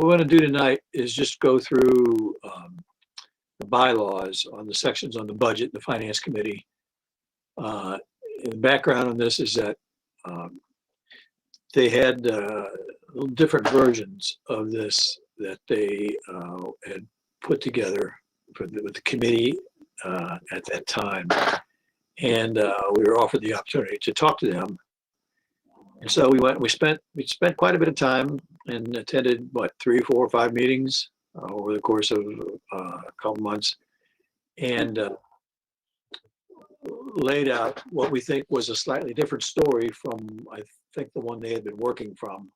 want to do tonight is just go through the bylaws on the sections on the budget, the finance committee. The background on this is that they had little different versions of this that they had put together with the committee at that time. And we were offered the opportunity to talk to them. And so we spent quite a bit of time and attended 3, 4, or 5 meetings over the course of a couple months, and laid out what we think was a slightly different story from, I think, the one they had been working from,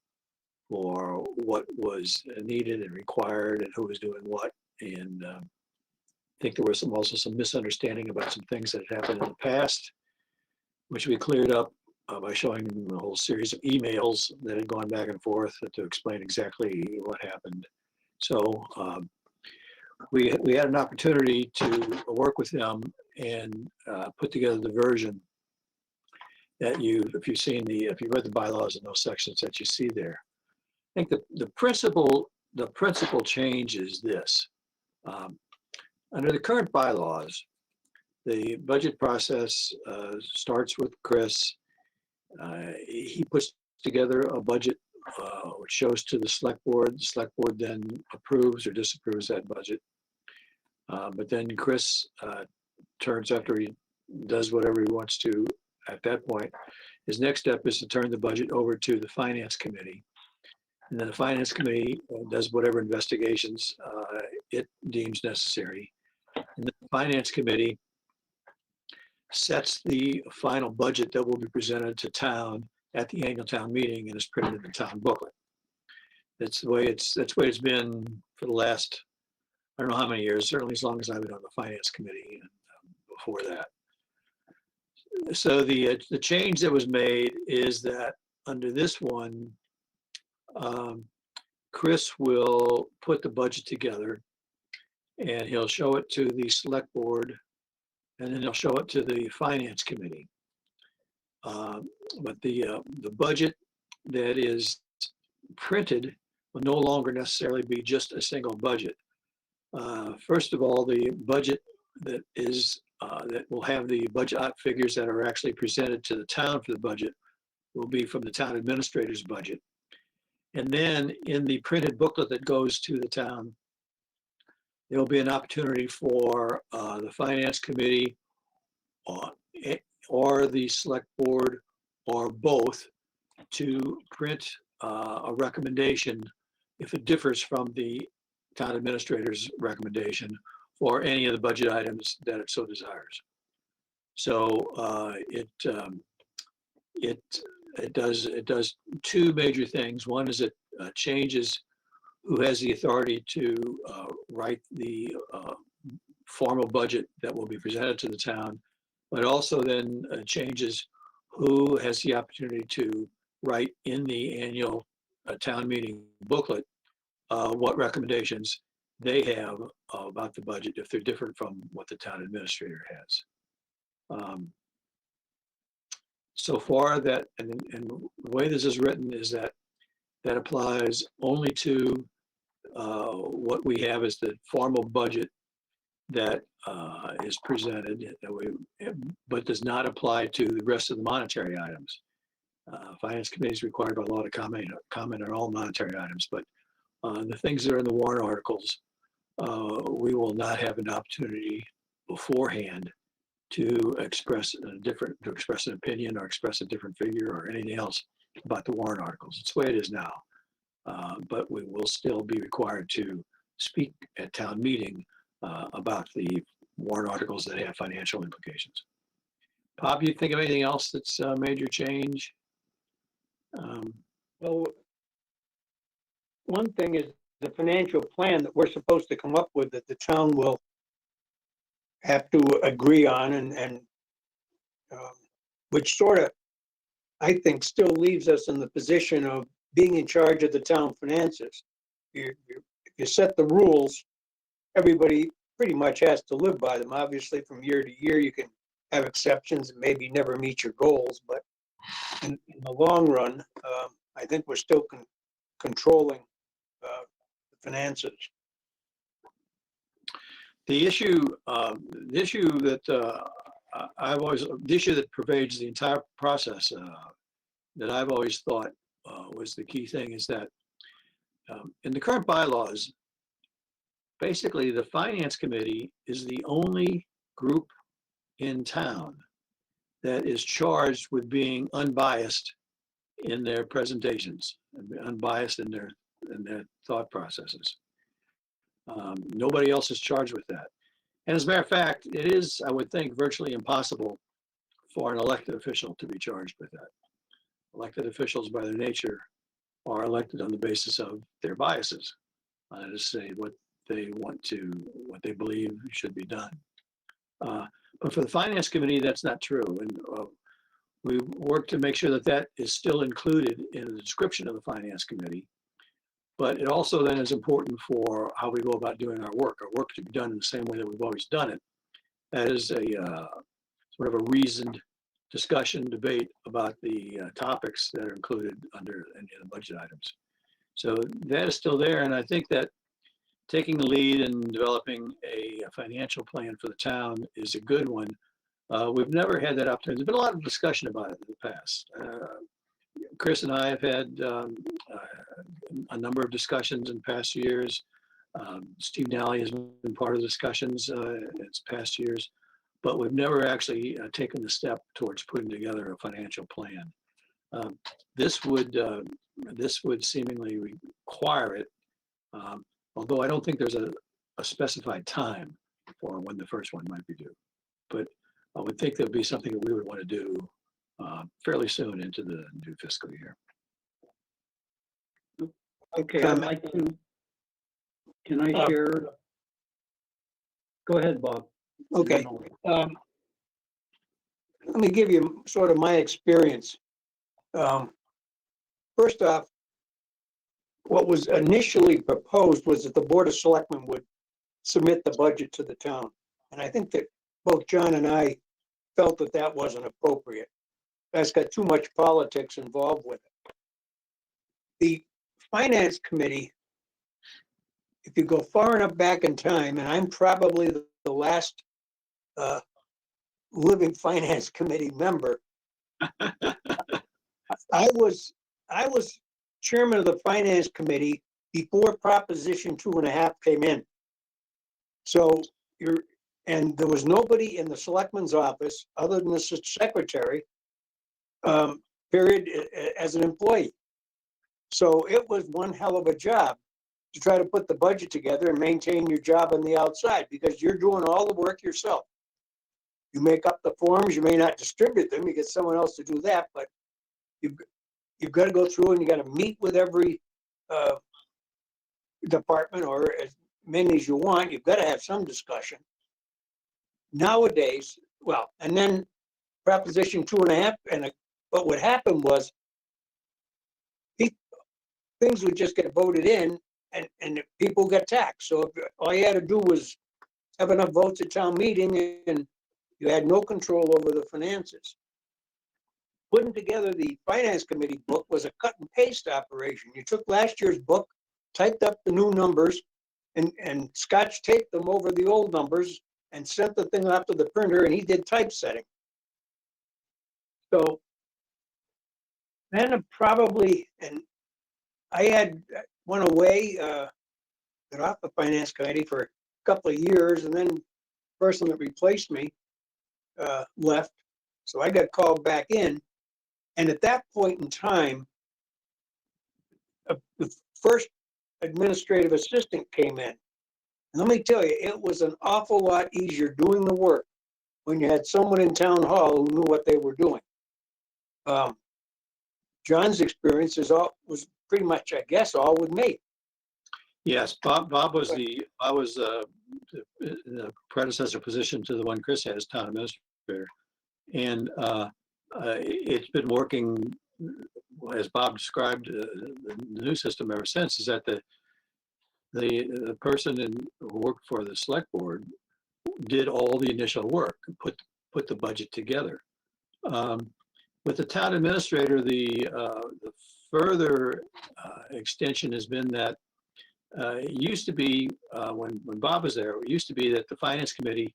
for what was needed and required and who was doing what. And I think there was also some misunderstanding about some things that had happened in the past, which we cleared up by showing a whole series of emails that had gone back and forth to explain exactly what happened. So we had an opportunity to work with them and put together the version that if you read the bylaws in those sections that you see there. I think the principal change is this. Under the current bylaws, the budget process starts with Chris. He puts together a budget which shows to the select board. The select board then approves or disapproves that budget. But then Chris turns, after he does whatever he wants to at that point, his next step is to turn the budget over to the finance committee. And then the finance committee does whatever investigations it deems necessary. And the finance committee sets the final budget that will be presented to town at the annual town meeting and is printed in the town booklet. That's the way it's been for the last, I don't know how many years, certainly as long as I've been on the finance committee and before that. So the change that was made is that under this one, Chris will put the budget together and he'll show it to the select board, and then he'll show it to the finance committee. But the budget that is printed will no longer necessarily be just a single budget. First of all, the budget that will have the budget figures that are actually presented to the town for the budget will be from the town administrator's budget. And then in the printed booklet that goes to the town, there'll be an opportunity for the finance committee or the select board or both to print a recommendation if it differs from the town administrator's recommendation for any of the budget items that it so desires. So it does 2 major things. One is it changes who has the authority to write the formal budget that will be presented to the town, but also then changes who has the opportunity to write in the annual town meeting booklet what recommendations they have about the budget if they're different from what the town administrator has. So far that, and the way this is written is that applies only to what we have as the formal budget that is presented, but does not apply to the rest of the monetary items. Finance committee is required by law to comment on all monetary items, but the things that are in the warrant articles, we will not have an opportunity beforehand to express an opinion or express a different figure or anything else about the warrant articles. It's the way it is now. But we will still be required to speak at town meeting about the warrant articles that have financial implications. Bob, you think of anything else that's a major change? Well, one thing is the financial plan that we're supposed to come up with that the town will have to agree on, and which sort of, I think, still leaves us in the position of being in charge of the town finances. If you set the rules, everybody pretty much has to live by them. Obviously, from year to year, you can have exceptions and maybe never meet your goals, but in the long run, I think we're still controlling finances. The issue that the issue that pervades the entire process that I've always thought was the key thing is that in the current bylaws, basically the finance committee is the only group in town that is charged with being unbiased in their presentations, unbiased in their thought processes. Nobody else is charged with that. And as a matter of fact, it is, I would think, virtually impossible for an elected official to be charged with that. Elected officials, by their nature, are elected on the basis of their biases, to say what they believe should be done. But for the finance committee, that's not true. And we work to make sure that that is still included in the description of the finance committee. But it also then is important for how we go about doing our work. Our work should be done in the same way that we've always done it. That is a sort of a reasoned discussion, debate about the topics that are included under any of the budget items. So that is still there. And I think that taking the lead in developing a financial plan for the town is a good one. We've never had that opportunity. There's been a lot of discussion about it in the past. Chris and I have had a number of discussions in past years. Steve Nally has been part of the discussions in past years, but we've never actually taken the step towards putting together a financial plan. This would seemingly require it, although I don't think there's a specified time for when the first one might be due. But I would think that would be something that we would want to do fairly soon into the new fiscal year. Okay, I'd like to, can I share? Go ahead, Bob. Okay. Let me give you sort of my experience. First off, what was initially proposed was that the Board of Selectmen would submit the budget to the town. And I think that both John and I felt that that wasn't appropriate. That's got too much politics involved with it. The Finance Committee, if you go far enough back in time, and I'm probably the last living Finance Committee member, I was chairman of the Finance Committee before Proposition 2.5 came in. So and there was nobody in the selectman's office other than the secretary, period, as an employee. So it was one hell of a job to try to put the budget together and maintain your job on the outside, because you're doing all the work yourself. You make up the forms, you may not distribute them, you get someone else to do that, but you've got to go through and you got to meet with every department, or as many as you want. You've got to have some discussion. Nowadays, well, and then Proposition 2.5, and what would happen was things would just get voted in, and people get taxed. So if all you had to do was have enough votes at town meeting, and you had no control over the finances. Putting together the Finance Committee book was a cut and paste operation. You took last year's book, typed up the new numbers, and scotch taped them over the old numbers and sent the thing off to the printer, and he did typesetting. So then probably, and I went away, got off the Finance Committee for a couple of years, and then the person that replaced me left. So I got called back in. And at that point in time, the first administrative assistant came in. And let me tell you, it was an awful lot easier doing the work when you had someone in town hall who knew what they were doing. John's experience was pretty much, I guess, all with me. Yes, Bob was the predecessor position to the one Chris had as town administrator, and it's been working as Bob described the new system ever since. Is that the person who worked for the select board did all the initial work and put the budget together. With the town administrator, the further extension has been that It used to be, when Bob was there, it used to be that the finance committee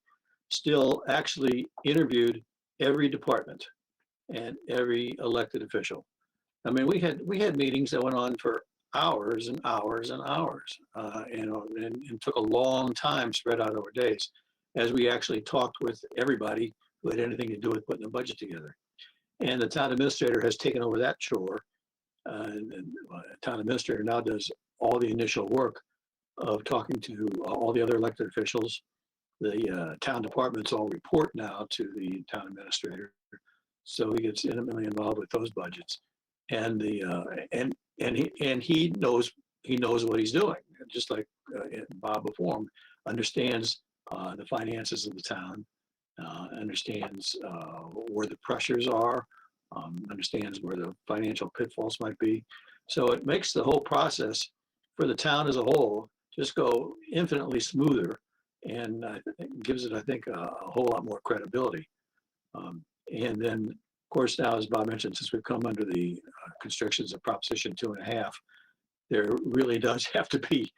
still actually interviewed every department and every elected official. I mean, we had meetings that went on for hours and hours and hours, and took a long time spread out over days as we actually talked with everybody who had anything to do with putting a budget together. And the town administrator has taken over that chore. The town administrator now does all the initial work of talking to all the other elected officials. The town departments all report now to the town administrator, so he gets intimately involved with those budgets. And he knows what he's doing, just like Bob before him understands the finances of the town, understands where the pressures are, understands where the financial pitfalls might be. So it makes the whole process for the town as a whole just go infinitely smoother, and gives it, I think, a whole lot more credibility. And then, of course, now, as Bob mentioned, since we've come under the constrictions of Proposition 2.5, there really does have to be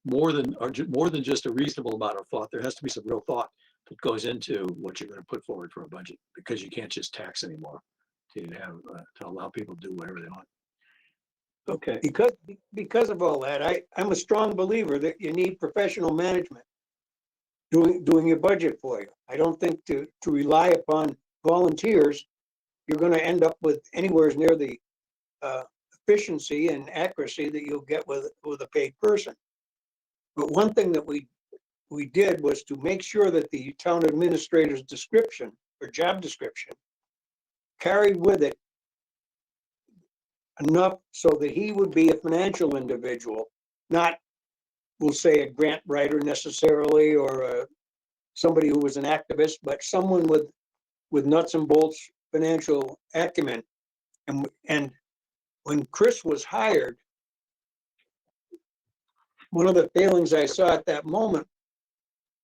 more than just a reasonable amount of thought. There has to be some real thought that goes into what you're going to put forward for a budget, because you can't just tax anymore to allow people to do whatever they want. Okay, Because of all that, I'm a strong believer that you need professional management doing your budget for you. I don't think to rely upon volunteers, you're going to end up with anywhere near the efficiency and accuracy that you'll get with a paid person. But one thing that we did was to make sure that the town administrator's description or job description carried with it enough so that he would be a financial individual, not, we'll say, a grant writer necessarily, or somebody who was an activist, but someone with nuts and bolts financial acumen. And when Chris was hired, one of the failings I saw at that moment,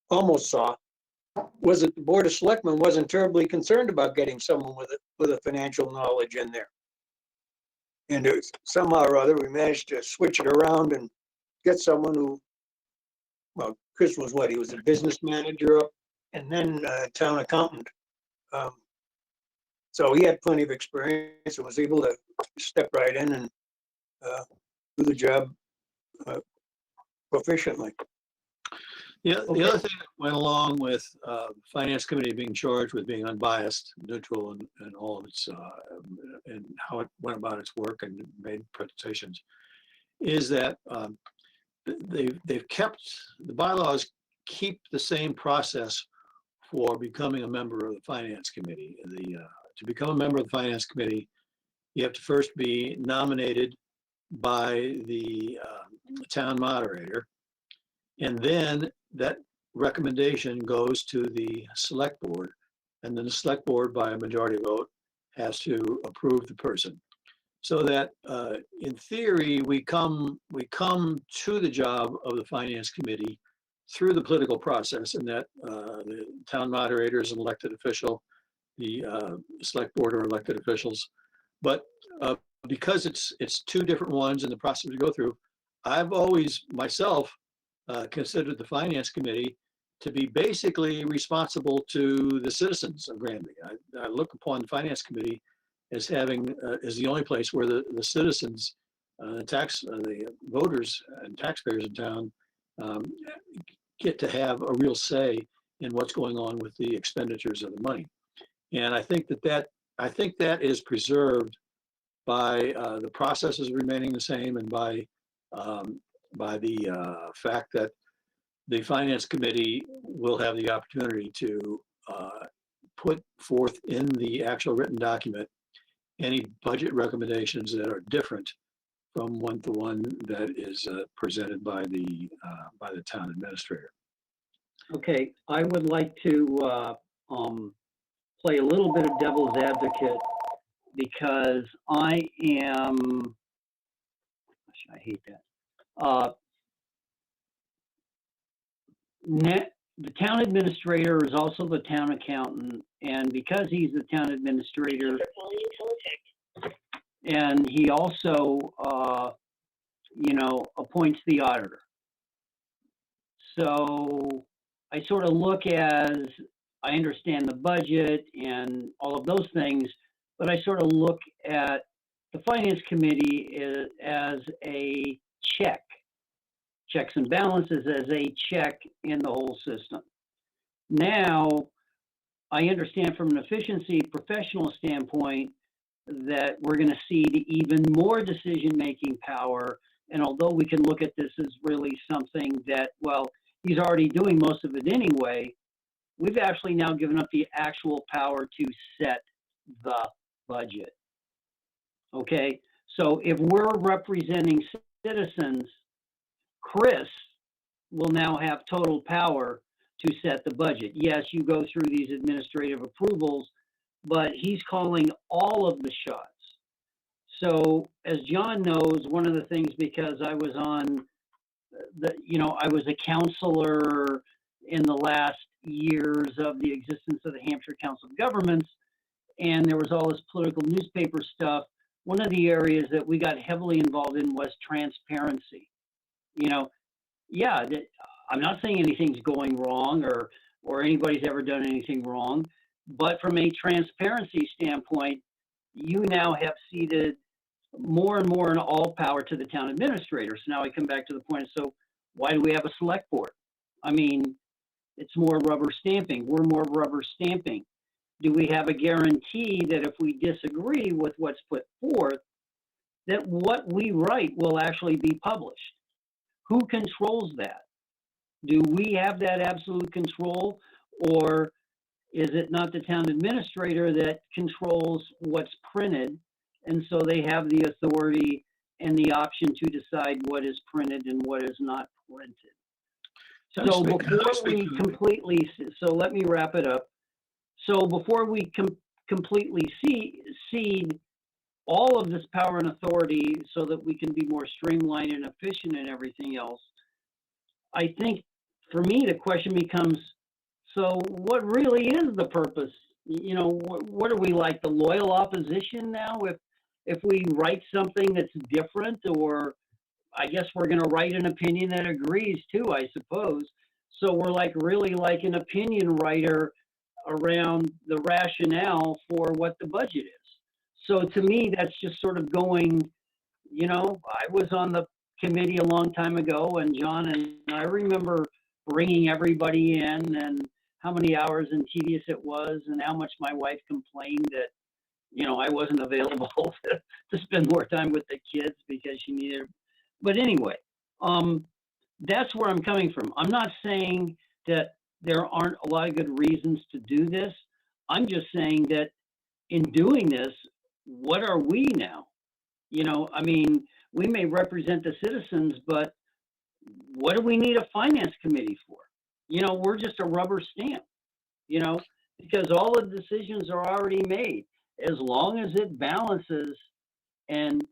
almost saw, was that the Board of Selectmen wasn't terribly concerned about getting someone with a financial knowledge in there. And somehow or other, we managed to switch it around and get someone who, well, Chris was what? He was a business manager up and then a town accountant. So he had plenty of experience and was able to step right in and do the job proficiently. Yeah, the other thing that went along with Finance Committee being charged with being unbiased, neutral, and all of its, and how it went about its work and made presentations, is that they've kept, the bylaws keep the same process for becoming a member of the Finance Committee. To become a member of the Finance Committee, you have to first be nominated by the town moderator, and then that recommendation goes to the select board, and then the select board, by a majority vote, has to approve the person. So that in theory, we come to the job of the Finance Committee through the political process, and that the town moderator is an elected official, the select board are elected officials. But because it's two different ones in the process we go through, I've always myself considered the Finance Committee to be basically responsible to the citizens of Granby. I look upon the Finance Committee as having as the only place where the citizens, the voters and taxpayers in town get to have a real say in what's going on with the expenditures of the money. And I think that is preserved by the processes remaining the same, and by the fact that the Finance Committee will have the opportunity to put forth in the actual written document any budget recommendations that are different from one to one that is presented by the town administrator. okay, I would like to play a little bit of devil's advocate, because I hate that. The town administrator is also the town accountant, and because he's the town administrator, and he also appoints the auditor. So I sort of look as, I understand the budget and all of those things, but I sort of look at the finance committee as a checks and balances, as a check in the whole system. Now, I understand from an efficiency professional standpoint that we're going to cede even more decision-making power. And although we can look at this as really something that, well, he's already doing most of it anyway, we've actually now given up the actual power to set the budget. Okay, so if we're representing citizens, Chris will now have total power to set the budget. Yes, you go through these administrative approvals, but he's calling all of the shots. So as John knows, one of the things, because I was on I was a counselor in the last years of the existence of the Hampshire Council of Governments, and there was all this political newspaper stuff. One of the areas that we got heavily involved in was transparency. Yeah, I'm not saying anything's going wrong or anybody's ever done anything wrong, but from a transparency standpoint, you now have ceded more and more in all power to the town administrator. So now I come back to the point, so why do we have a select board? I mean, it's more rubber stamping. We're more rubber stamping. Do we have a guarantee that if we disagree with what's put forth, that what we write will actually be published? Who controls that? Do we have that absolute control, or is it not the town administrator that controls what's printed, and so they have the authority and the option to decide what is printed and what is not printed? So before we completely, so let me wrap it up. So before we completely cede all of this power and authority so that we can be more streamlined and efficient and everything else, I think for me the question becomes, so what really is the purpose? What are we, like the loyal opposition now? If we write something that's different, or I guess we're going to write an opinion that agrees too, I suppose. So we're really like an opinion writer around the rationale for what the budget is. So to me, that's just sort of going, I was on the committee a long time ago, and John and I remember bringing everybody in and how many hours and tedious it was, and how much my wife complained that, I wasn't available to spend more time with the kids because she needed. But anyway, that's where I'm coming from. I'm not saying that there aren't a lot of good reasons to do this. I'm just saying that in doing this, what are we now? We may represent the citizens, but what do we need a finance committee for? We're just a rubber stamp, because all the decisions are already made. As long as it balances and,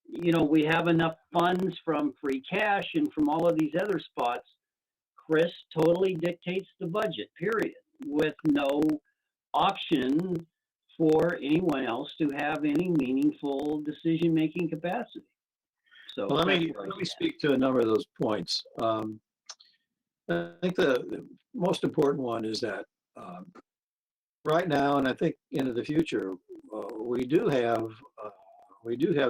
we have enough funds from free cash and from all of these other spots, Chris totally dictates the budget, period, with no option for anyone else to have any meaningful decision-making capacity. So well, let me speak to a number of those points. I think the most important one is that right now, and I think into the future, we do have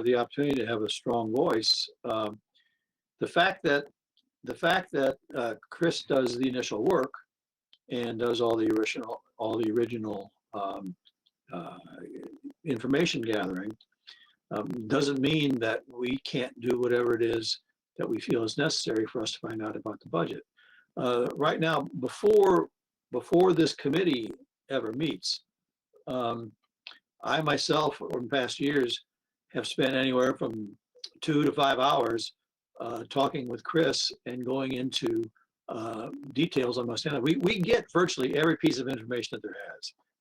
the opportunity to have a strong voice. The fact that Chris does the initial work and does all the original information gathering doesn't mean that we can't do whatever it is that we feel is necessary for us to find out about the budget. Right now, before this committee ever meets, I myself, over the past years, have spent anywhere from 2 to 5 hours talking with Chris and going into details on my stand-up. We get virtually every piece of information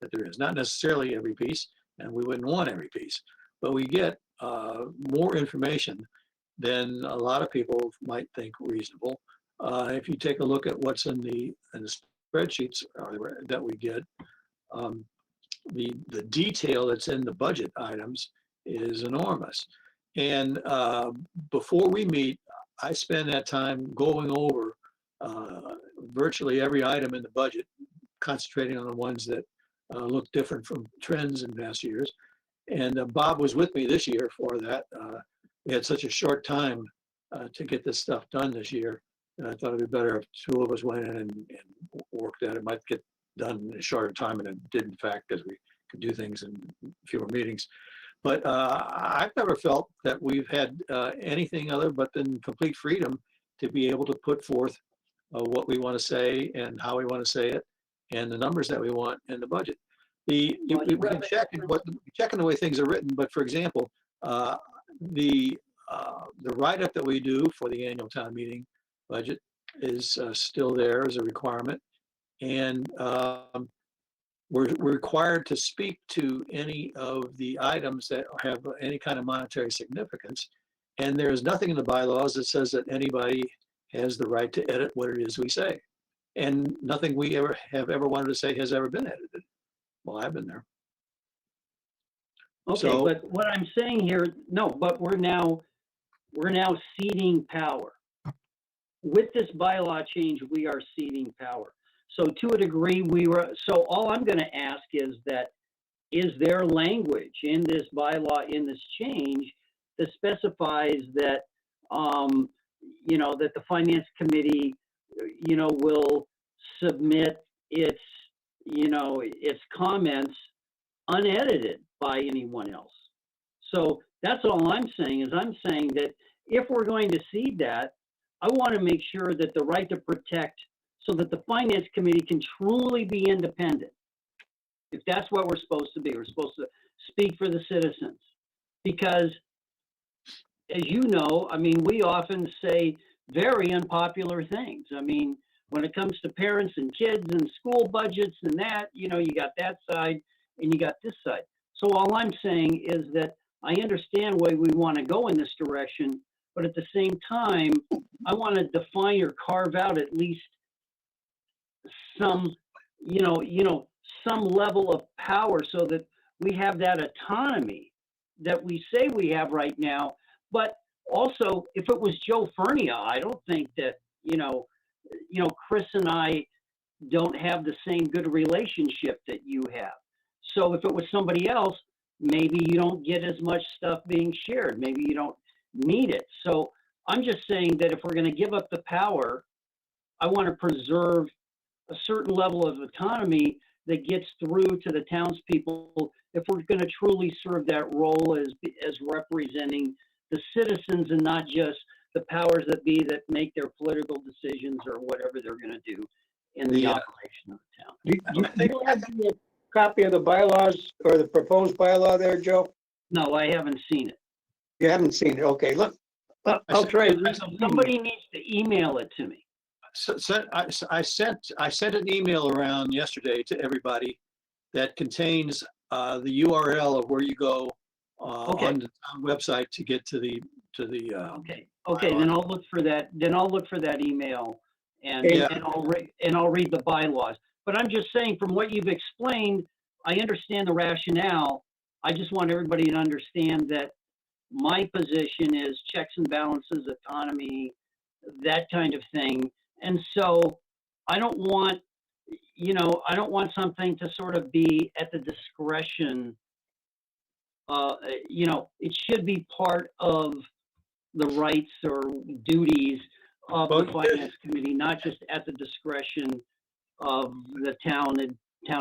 that there is. Not necessarily every piece, and we wouldn't want every piece, but we get more information than a lot of people might think reasonable. If you take a look at what's in the spreadsheets that we get, the detail that's in the budget items is enormous. And before we meet, I spend that time going over virtually every item in the budget, concentrating on the ones that look different from trends in past years. And Bob was with me this year for that. We had such a short time to get this stuff done this year. And I thought it'd be better if two of us went in and worked at it. It might get done in a shorter time, and it did, in fact, because we could do things in fewer meetings. But I've never felt that we've had anything other but than complete freedom to be able to put forth what we want to say and how we want to say it and the numbers that we want in the budget. We can check checking the way things are written, but for example, the write-up that we do for the annual town meeting budget is still there as a requirement, and we're required to speak to any of the items that have any kind of monetary significance. And there is nothing in the bylaws that says that anybody has the right to edit what it is we say. And nothing we have ever wanted to say has ever been edited. Well, I've been there. Okay, So, but what I'm saying here, no, but we're now ceding power. With this bylaw change, we are ceding power. So to a degree, so all I'm going to ask is there language in this bylaw, in this change, that specifies that, that the finance committee, will submit its comments unedited by anyone else. So that's all I'm saying is I'm saying that if we're going to cede that, I want to make sure that the right to protect, so that the finance committee can truly be independent. If that's what we're supposed to be, we're supposed to speak for the citizens. Because as you know, I mean, we often say very unpopular things. I mean, when it comes to parents and kids and school budgets and that, you got that side and you got this side. So all I'm saying is that I understand why we want to go in this direction, but at the same time, I want to define or carve out at least some, some level of power so that we have that autonomy that we say we have right now. But also, if it was Joe Furnia, I don't think that, Chris and I don't have the same good relationship that you have. So if it was somebody else, maybe you don't get as much stuff being shared. Maybe you don't need it. So I'm just saying that if we're going to give up the power, I want to preserve a certain level of autonomy that gets through to the townspeople if we're going to truly serve that role as representing the citizens and not just the powers that be that make their political decisions or whatever they're going to do in the operation of the town. Do you have a copy of the bylaws or the proposed bylaw there, Joe? No, I haven't seen it. You haven't seen it? Okay, look, I'll try. Somebody needs to email it to me. So I sent an email around yesterday to everybody that contains the URL of where you go on the town website to get to the Okay. Then I'll look for that. Then I'll look for that email and I'll read the bylaws. But I'm just saying, from what you've explained, I understand the rationale. I just want everybody to understand that my position is checks and balances, autonomy, that kind of thing. And so I don't want, something to sort of be at the discretion. It should be part of the rights or duties of the finance committee, not just at the discretion of the town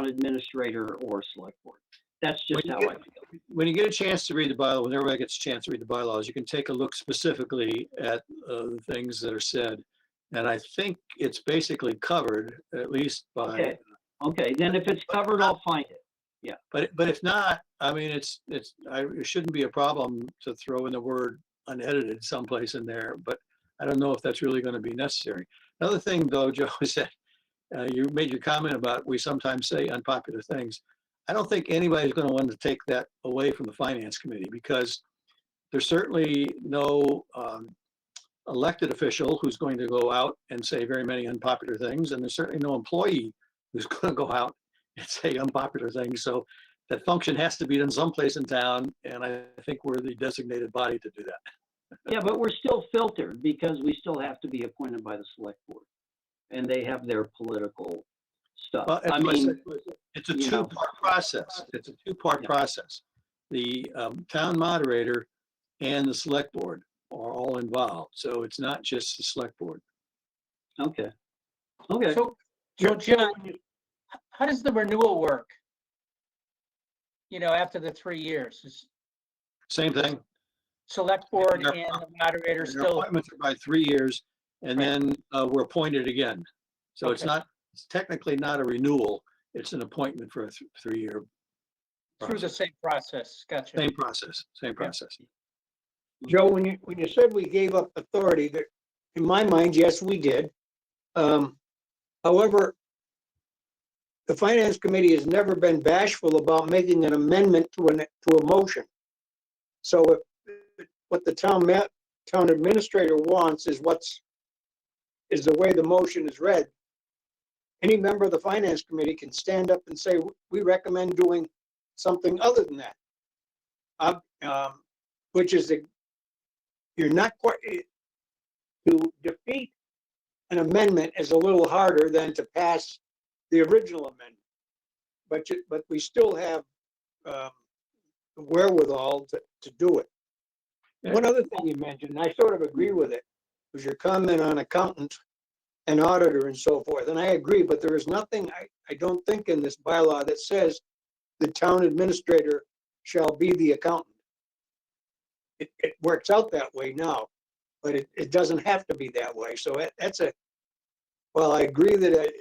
administrator or select board. That's just how I feel. When you get a chance to read the bylaw, when everybody gets a chance to read the bylaws, you can take a look specifically at the things that are said. And I think it's basically covered, at least by. Okay. Then if it's covered, I'll find it. Yeah. But if not, I mean, it shouldn't be a problem to throw in the word unedited someplace in there, but I don't know if that's really going to be necessary. Another thing, though, Joe, is that you made your comment about we sometimes say unpopular things. I don't think anybody's going to want to take that away from the finance committee, because there's certainly no elected official who's going to go out and say very many unpopular things, and there's certainly no employee who's going to go out and say unpopular things. So that function has to be done someplace in town, and I think we're the designated body to do that. Yeah, but we're still filtered because we still have to be appointed by the select board. And they have their political stuff. Well, I mean, it's a you know. two-part process. It's a two-part Yeah. process. The town moderator and the select board are all involved. So it's not just the select board. Okay. Okay. So John, how does the renewal work? You know, after the 3 years, is Same thing. select board Their- and the moderator Their still, appointments are by 3 years, and Right. then we're appointed again. So it's Okay. it's technically not a renewal. It's an appointment for a 3-year through the same process? Gotcha. same process, same process. Joe, when you said we gave up authority, that, in my mind, yes, we did. However, the finance committee has never been bashful about making an amendment to a motion. So if what the town administrator wants is is the way the motion is read, any member of the finance committee can stand up and say, we recommend doing something other than that. Which is you're not quite, to defeat an amendment is a little harder than to pass the original amendment. But we still have the wherewithal to do it. Yeah. One other thing you mentioned, and I sort of agree with it, was your comment on accountant and auditor and so forth. And I agree, but there is nothing, I don't think, in this bylaw that says the town administrator shall be the accountant. It works out that way now, but it doesn't have to be that way. So well, I agree that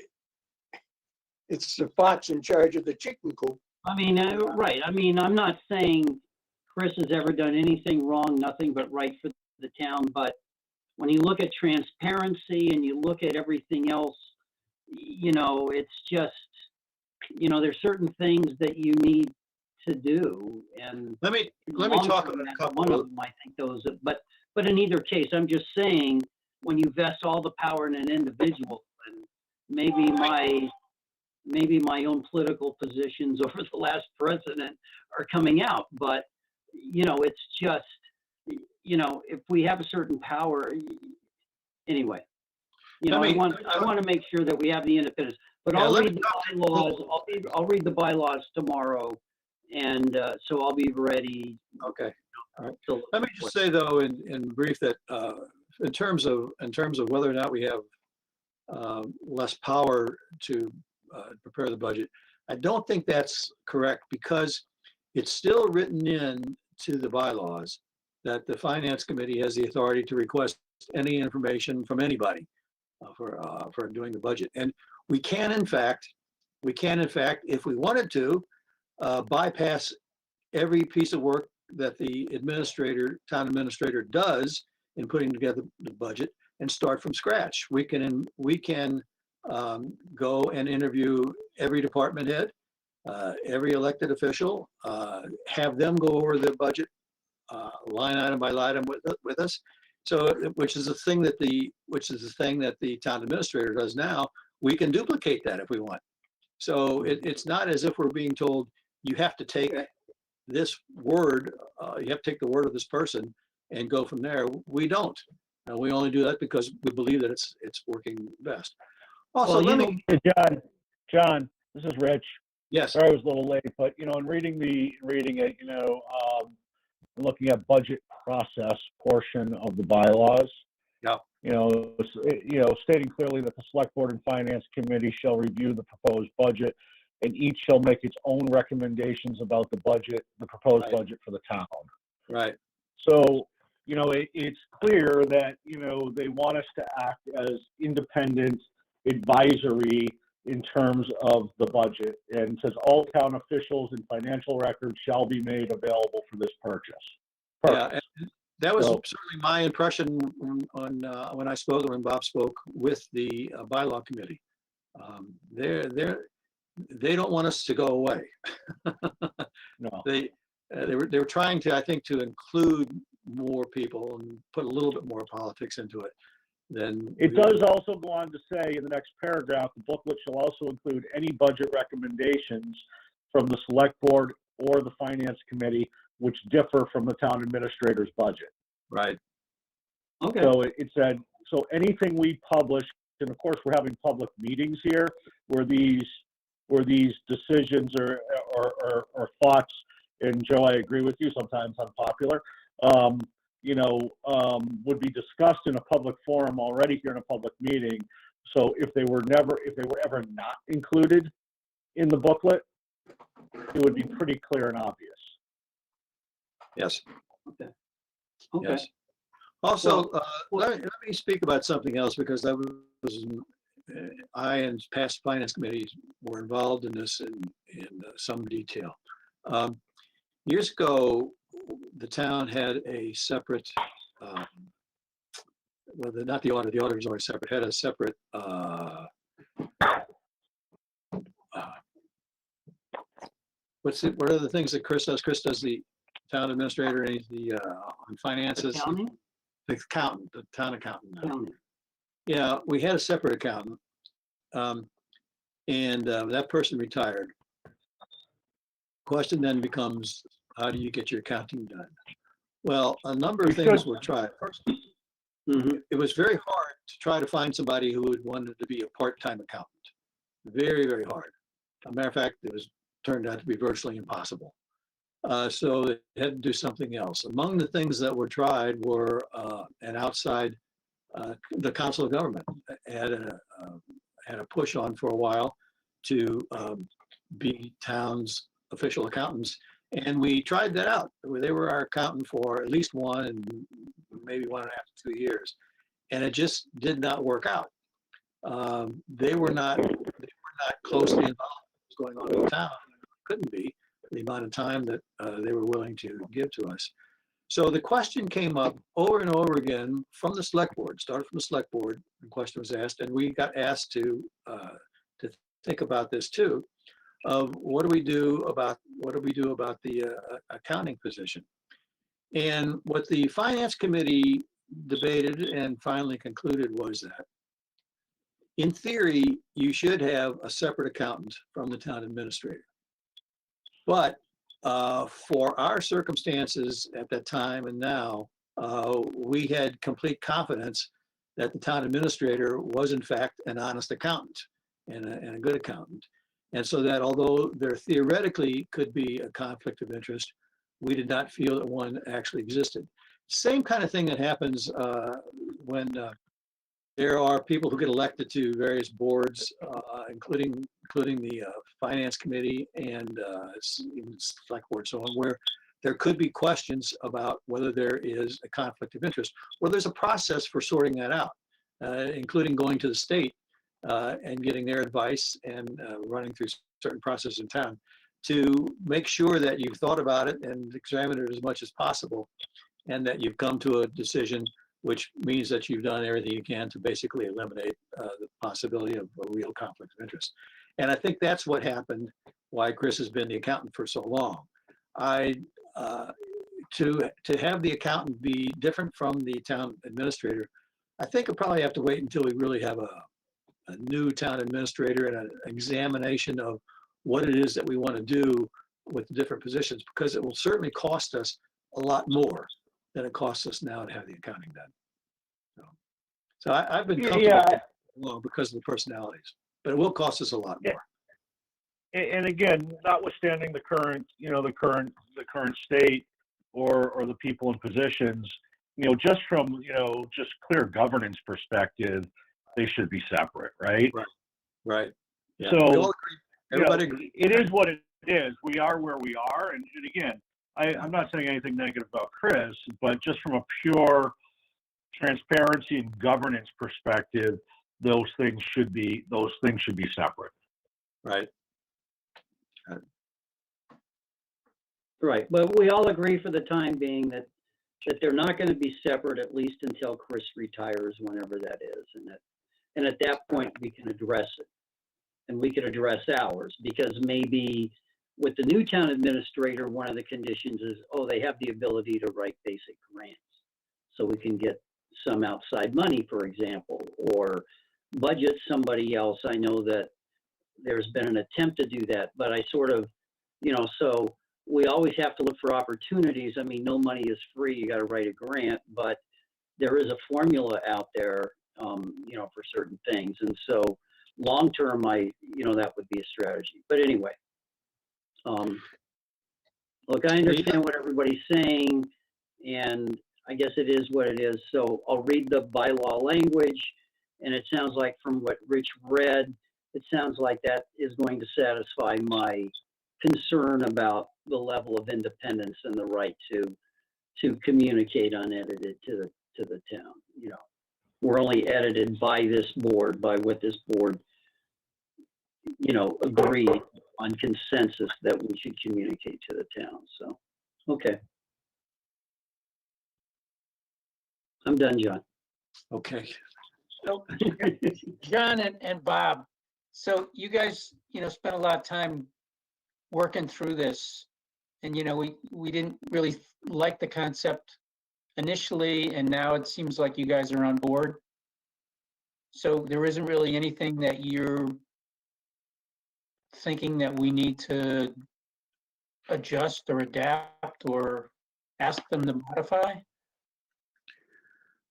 it's the fox in charge of the chicken coop. I mean, right. I mean, I'm not saying Chris has ever done anything wrong, nothing but right for the town. But when you look at transparency and you look at everything else, you know, it's just, you know, there's certain things that you need to do. And Let me talk about a couple one of of them, I think those, but in either case, I'm just saying, when you vest all the power in an individual, and maybe my own political positions over the last president are coming out, but, you know, it's just, you know, if we have a certain power, anyway, you know, I want to make sure that we have the independence, but I'll read the bylaws, I'll read the bylaws tomorrow, and so I'll be ready. Okay. All right. Let me just say though, in brief, that in terms of whether or not we have less power to prepare the budget, I don't think that's correct, because it's still written in to the bylaws that the finance committee has the authority to request any information from anybody for doing the budget. And we can in fact, if we wanted to, bypass every piece of work that the town administrator does in putting together the budget and start from scratch. We can go and interview every department head, every elected official, have them go over the budget line item by line item with us. So, which is the thing that the town administrator does now. We can duplicate that if we want. So it's not as if we're being told you have to take this word, you have to take the word of this person and go from there. We don't. We only do that because we believe that it's working best. Also, Well, Hey, John, this is Rich. Yes. Sorry I was a little late, but you know, in reading it, you know, looking at budget process portion of the bylaws. Yeah. You know, stating clearly that the select board and finance committee shall review the proposed budget, and each shall make its own recommendations about the proposed budget for the town. Right. So, you know, it's clear that, you know, they want us to act as independent advisory in terms of the budget, and it says all town officials and financial records shall be made available for this purchase. Yeah, and that was certainly my impression when I spoke, when Bob spoke with the bylaw committee. They don't want us to go away. No. They were trying to, I think, to include more people and put a little bit more politics into it. Then it does also go on to say in the next paragraph, the booklet shall also include any budget recommendations from the select board or the finance committee which differ from the town administrator's budget. Right. Okay, So it said, so anything we publish, and of course, we're having public meetings here where these decisions or thoughts, and Joe, I agree with you, sometimes unpopular, would be discussed in a public forum already here in a public meeting. So if they were ever not included in the booklet, it would be pretty clear and obvious. Yes, okay. yes. Also, let me speak about something else, because I and past finance committees were involved in this in some detail. Years ago, the town had a separate, well, not the auditor. The auditor was always separate. Had a separate. What are the things that Chris does? Chris does the town administrator, and he's the on finances. Accounting? The accountant, the town accountant. Accounting. Yeah, we had a separate accountant, and that person retired. Question then becomes, how do you get your accounting done? Well, a number of things were tried. First, it was very hard to try to find somebody who would wanted to be a part-time accountant. Very, very hard. As a matter of fact, turned out to be virtually impossible. So they had to do something else. Among the things that were tried were an outside, the Council of Government had a push on for a while to be town's official accountants, and we tried that out. They were our accountant for at least 1 and maybe 1.5 to 2 years, and it just did not work out. They were not closely involved in what was going on in the town. Couldn't be the amount of time that they were willing to give to us. So the question came up over and over again from the select board. Started from the select board. The question was asked, and we got asked to think about this too. Of what do we do about the accounting position? And what the finance committee debated and finally concluded was that, in theory, you should have a separate accountant from the town administrator. But for our circumstances at that time and now, we had complete confidence that the town administrator was in fact an honest accountant and a good accountant. And so that although there theoretically could be a conflict of interest, we did not feel that one actually existed. Same kind of thing that happens when there are people who get elected to various boards, including the finance committee and even select board, so on, where there could be questions about whether there is a conflict of interest. Well, there's a process for sorting that out, including going to the state and getting their advice and running through certain processes in town to make sure that you've thought about it and examined it as much as possible, and that you've come to a decision, which means that you've done everything you can to basically eliminate the possibility of a real conflict of interest. And I think that's what happened, why Chris has been the accountant for so long. To have the accountant be different from the town administrator, I think we'll probably have to wait until we really have a new town administrator and an examination of what it is that we want to do with the different positions, because it will certainly cost us a lot more than it costs us now to have the accounting done. So I've been comfortable long because of the personalities, but it will cost us a lot more. And again, notwithstanding the current state or the people in positions, just from just clear governance perspective, they should be separate, right? Right. Yeah. So we all agree. Everybody agrees. It is what it is. We are where we are, and again, I'm not saying anything negative about Chris, but just from a pure transparency and governance perspective, those things should be separate. Right. Right, but we all agree for the time being that they're not going to be separate, at least until Chris retires, whenever that is, and at that point we can address it, and we can address ours, because maybe with the new town administrator, one of the conditions is, they have the ability to write basic grants, so we can get some outside money, for example, or budget somebody else. I know that there's been an attempt to do that, but I sort of, so we always have to look for opportunities. I mean, no money is free. You got to write a grant, but there is a formula out there, for certain things. And so long term, that would be a strategy. But anyway, look, I understand what everybody's saying, and I guess it is what it is. So I'll read the bylaw language, and it sounds like from what Rich read, it sounds like that is going to satisfy my concern about the level of independence and the right to communicate unedited to the town. We're only edited by this board, by what this board, agreed on consensus that we should communicate to the town. So, okay. I'm done, John. Okay. So, John and Bob, so you guys, spent a lot of time working through this. And, we didn't really like the concept initially, and now it seems like you guys are on board. So there isn't really anything that you're thinking that we need to adjust or adapt or ask them to modify?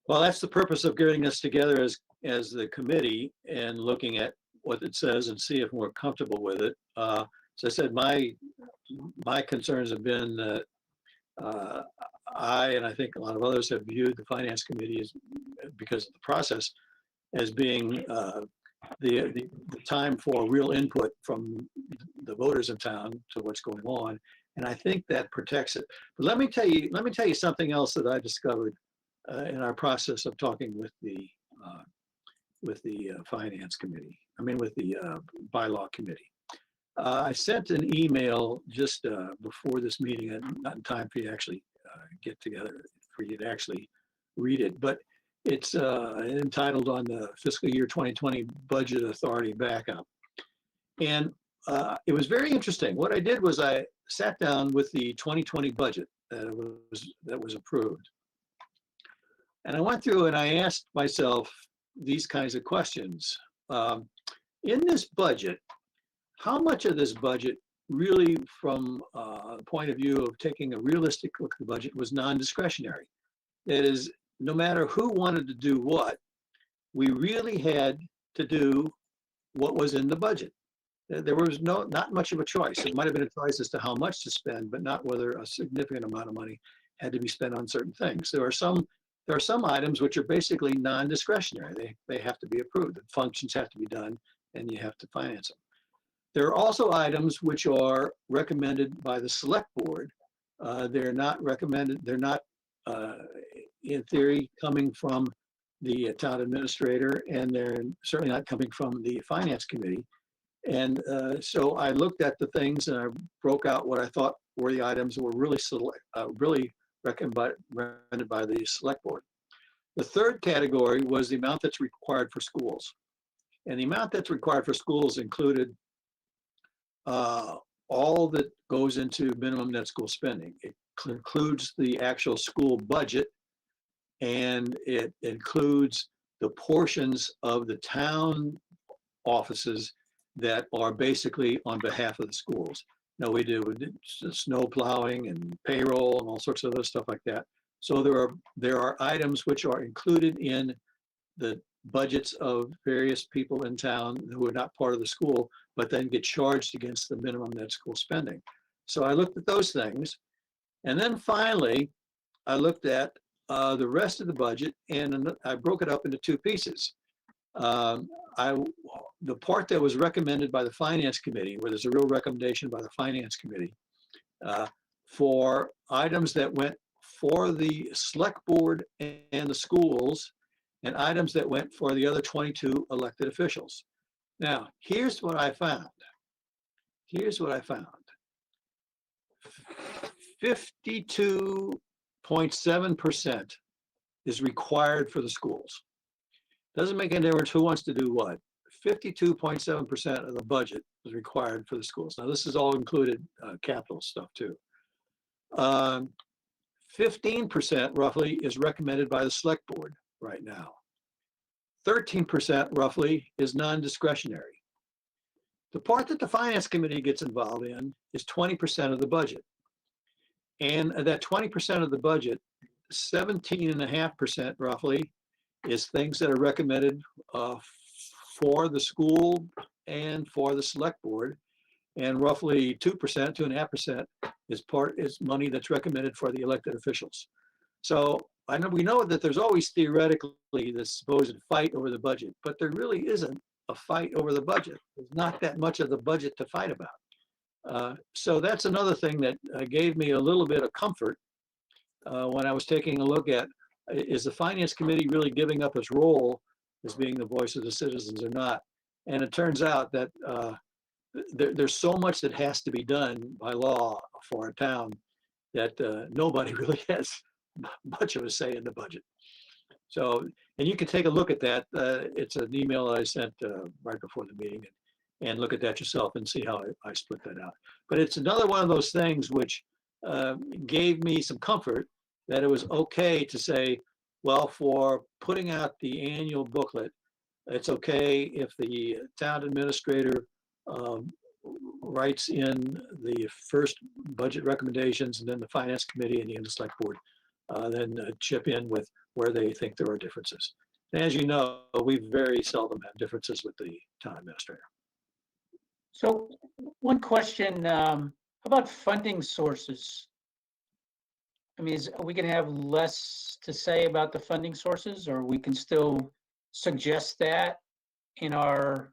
Well, that's the purpose of getting us together as the committee and looking at what it says and see if we're comfortable with it. As I said, my concerns have been that I think a lot of others have viewed the finance committee as, because of the process, as being the time for real input from the voters in town to what's going on, and I think that protects it. But let me tell you something else that I discovered in our process of talking with the finance committee. With the bylaw committee. I sent an email just before this meeting, not in time for you to actually get together, for you to actually read it, but it's entitled on the fiscal year 2020 budget authority backup. And it was very interesting. What I did was I sat down with the 2020 budget that was approved. And I went through and I asked myself these kinds of questions. In this budget, how much of this budget really, from the point of view of taking a realistic look at the budget, was non-discretionary? That is, no matter who wanted to do what, we really had to do what was in the budget. There was not much of a choice. It might have been a choice as to how much to spend, but not whether a significant amount of money had to be spent on certain things. There are some items which are basically non-discretionary. They have to be approved. The functions have to be done, and you have to finance them. There are also items which are recommended by the select board. They're not recommended. They're not, in theory, coming from the town administrator, and they're certainly not coming from the finance committee. And so I looked at the things and I broke out what I thought were the items that were really recommended by the select board. The third category was the amount that's required for schools. And the amount that's required for schools included all that goes into minimum net school spending. It includes the actual school budget, and it includes the portions of the town offices that are basically on behalf of the schools. Now we do snow plowing and payroll and all sorts of other stuff like that. So there are items which are included in the budgets of various people in town who are not part of the school, but then get charged against the minimum net school spending. So I looked at those things. And then finally, I looked at the rest of the budget, and I broke it up into two pieces. The part that was recommended by the finance committee, where there's a real recommendation by the finance committee, for items that went for the select board and the schools, and items that went for the other 22 elected officials. Now, here's what I found. 52.7% is required for the schools. Doesn't make any difference who wants to do what. 52.7% of the budget is required for the schools. Now, this is all included capital stuff too. 15% roughly is recommended by the select board right now. 13% roughly is non-discretionary. The part that the finance committee gets involved in is 20% of the budget. And that 20% of the budget, 17.5% roughly is things that are recommended for the school and for the select board. And roughly 2%, 2.5% is money that's recommended for the elected officials. So I know we know that there's always theoretically this supposed fight over the budget, but there really isn't a fight over the budget. There's not that much of the budget to fight about. So that's another thing that gave me a little bit of comfort when I was taking a look at, is the Finance Committee really giving up its role as being the voice of the citizens or not? And it turns out that there's so much that has to be done by law for a town that nobody really has much of a say in the budget. So, and you can take a look at that. It's an email that I sent right before the meeting, and look at that yourself and see how I split that out. But it's another one of those things which gave me some comfort that it was okay to say, well, for putting out the annual booklet, it's okay if the town administrator writes in the first budget recommendations, and then the finance committee and the select board then chip in with where they think there are differences. And as you know, we very seldom have differences with the town administrator. So one question about funding sources. I mean, are we going to have less to say about the funding sources, or we can still suggest that in our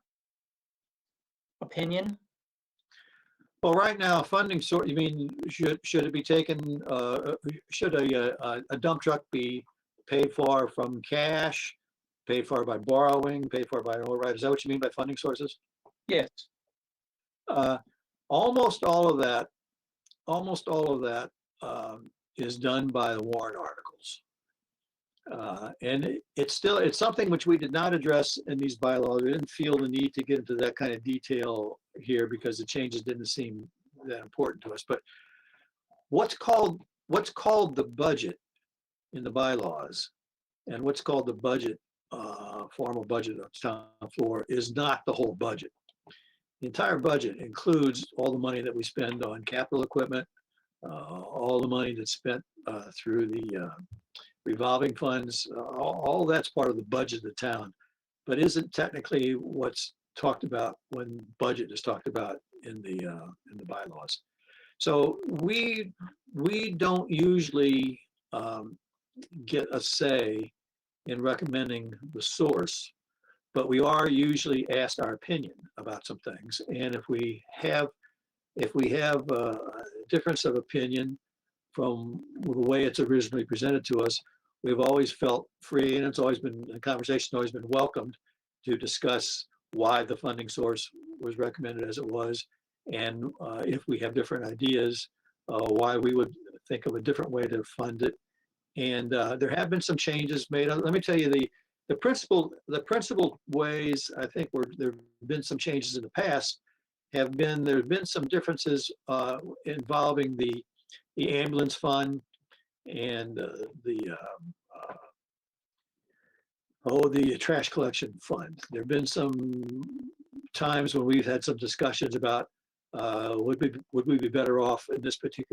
opinion? Well, right now, funding source, you mean, should it be taken, should a dump truck be paid for from cash, paid for by borrowing, paid for by an override? Is that what you mean by funding sources? Yes. Almost all of that is done by the warrant articles. And it's something which we did not address in these bylaws. We didn't feel the need to get into that kind of detail here because the changes didn't seem that important to us. But what's called the budget in the bylaws, and what's called the budget, formal budget of town floor, is not the whole budget. The entire budget includes all the money that we spend on capital equipment, all the money that's spent through the revolving funds. All that's part of the budget of the town, but isn't technically what's talked about when budget is talked about in the bylaws. So we don't usually get a say in recommending the source, but we are usually asked our opinion about some things. And if we have a difference of opinion from the way it's originally presented to us, we've always felt free, and it's always been, the conversation always been welcomed to discuss why the funding source was recommended as it was, and if we have different ideas, why we would think of a different way to fund it. And there have been some changes made. Let me tell you, the principal ways I think there have been some changes in the past have been, there have been some differences involving the ambulance fund and the trash collection fund. There have been some times when we've had some discussions about would we be better off in this particular